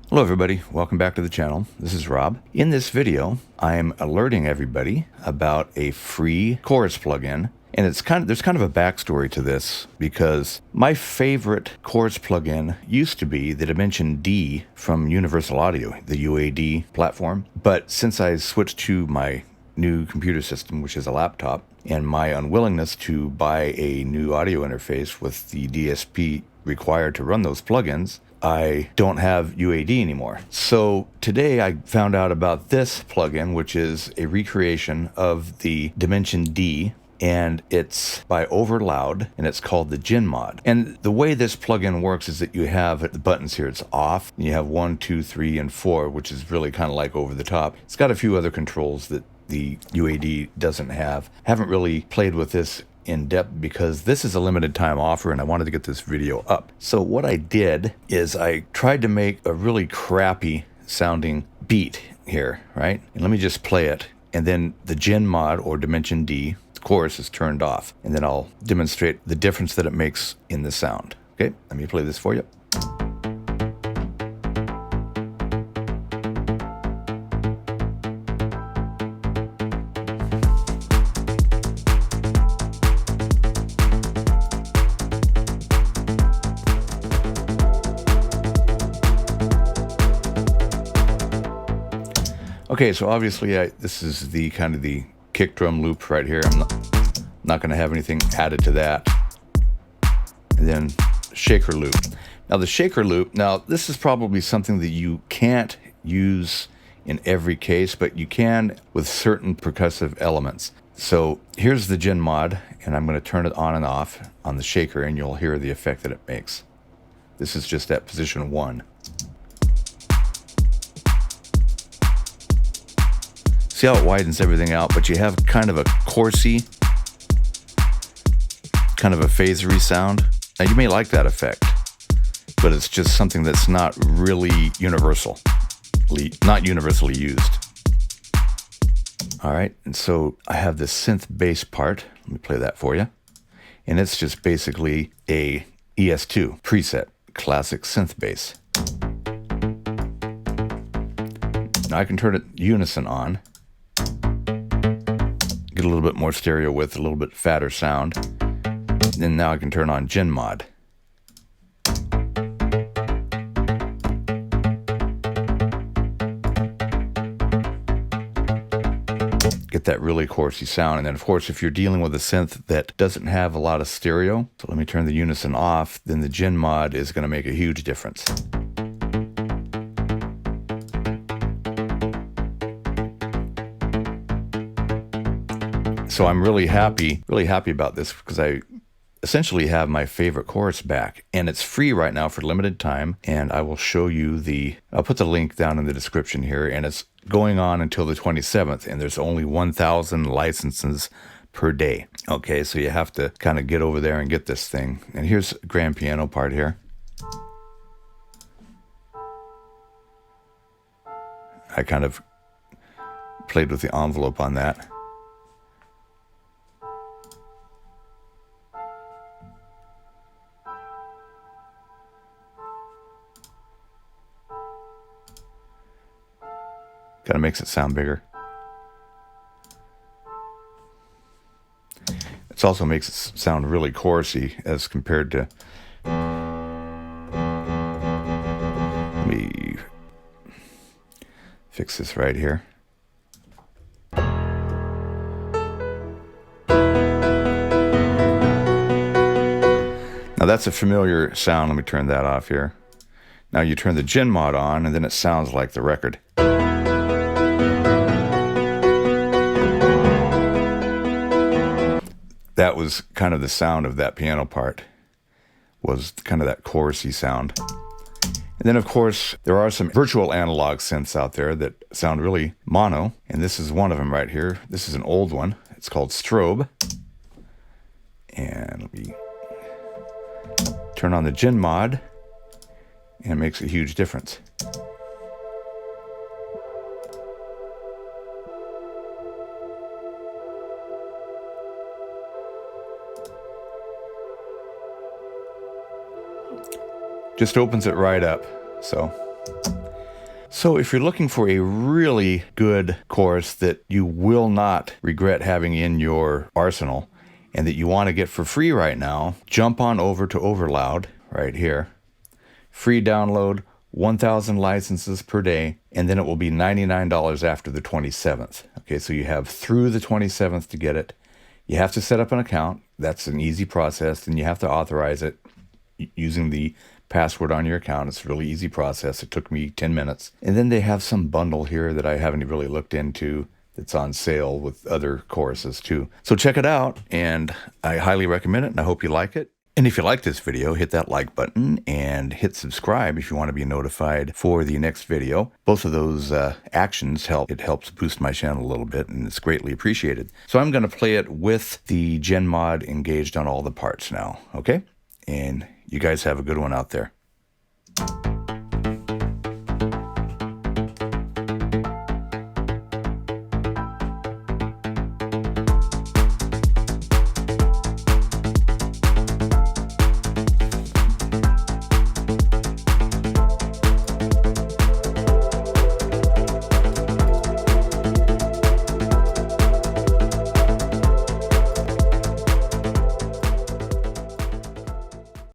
Hello everybody, welcome back to the channel. This is Rob. In this video, I am alerting everybody about a free chorus plugin. And there's kind of a backstory to this because my favorite chorus plugin used to be the Dimension D from Universal Audio, the UAD platform. But since I switched to my new computer system, which is a laptop, and my unwillingness to buy a new audio interface with the DSP required to run those plugins, I don't have UAD anymore. So today I found out about this plugin, which is a recreation of the Dimension D, and it's by Overloud, and it's called the Gin Mod. And the way this plugin works is that you have the buttons here, it's off, and you have 1, 2, 3, and 4, which is really kind of like over the top. It's got a few other controls that the UAD doesn't have. Haven't really played with this in depth because this is a limited time offer and I wanted to get this video up. So what I did is I tried to make a really crappy sounding beat here, right? And let me just play it. And then the Gin Mod or Dimension D chorus is turned off. And then I'll demonstrate the difference that it makes in the sound. Okay, let me play this for you. Okay, so obviously this is the kind of the kick drum loop right here. I'm not going to have anything added to that. And then shaker loop. Now the shaker loop, now this is probably something that you can't use in every case, but you can with certain percussive elements. So here's the Gin Mod, and I'm going to turn it on and off on the shaker, and you'll hear the effect that it makes. This is just at position 1. See how it widens everything out, but you have kind of a chorusy, kind of a phasery sound. Now you may like that effect, but it's just something that's not really universally used. All right, and so I have this synth bass part. Let me play that for you. And it's just basically a ES2 preset, classic synth bass. Now I can turn it unison on. Get a little bit more stereo width, a little bit fatter sound. And now I can turn on Gin Mod. Get that really chorusy sound. And then of course, if you're dealing with a synth that doesn't have a lot of stereo, so let me turn the unison off, then the Gin Mod is going to make a huge difference. So I'm really happy about this because I essentially have my favorite chorus back, and it's free right now for limited time. And I will show you I'll put the link down in the description here, and it's going on until the 27th, and there's only 1,000 licenses per day. Okay, so you have to kind of get over there and get this thing. And here's a grand piano part here. I kind of played with the envelope on that. Kind of makes it sound bigger. It also makes it sound really chorusy as compared to... Let me fix this right here. Now that's a familiar sound. Let me turn that off here. Now you turn the Gin Mod on, and then it sounds like the record. That was kind of the sound of that piano part, was kind of that chorusy sound. And then of course, there are some virtual analog synths out there that sound really mono, and this is one of them right here. This is an old one. It's called Strobe. And let me turn on the Gin Mod, and it makes a huge difference. Just opens it right up. So So if you're looking for a really good chorus that you will not regret having in your arsenal and that you want to get for free right now, jump on over to Overloud right here. Free download, 1,000 licenses per day, and then it will be $99 after the 27th. Okay, so you have through the 27th to get it. You have to set up an account. That's an easy process, and you have to authorize it using the password on your account. It's a really easy process. It took me 10 minutes. And then they have some bundle here that I haven't really looked into that's on sale with other choruses too. So check it out, and I highly recommend it, and I hope you like it. And if you like this video, hit that like button and hit subscribe if you want to be notified for the next video. Both of those actions help. It helps boost my channel a little bit, and it's greatly appreciated. So I'm going to play it with the Gen Mod engaged on all the parts now, okay? And you guys have a good one out there.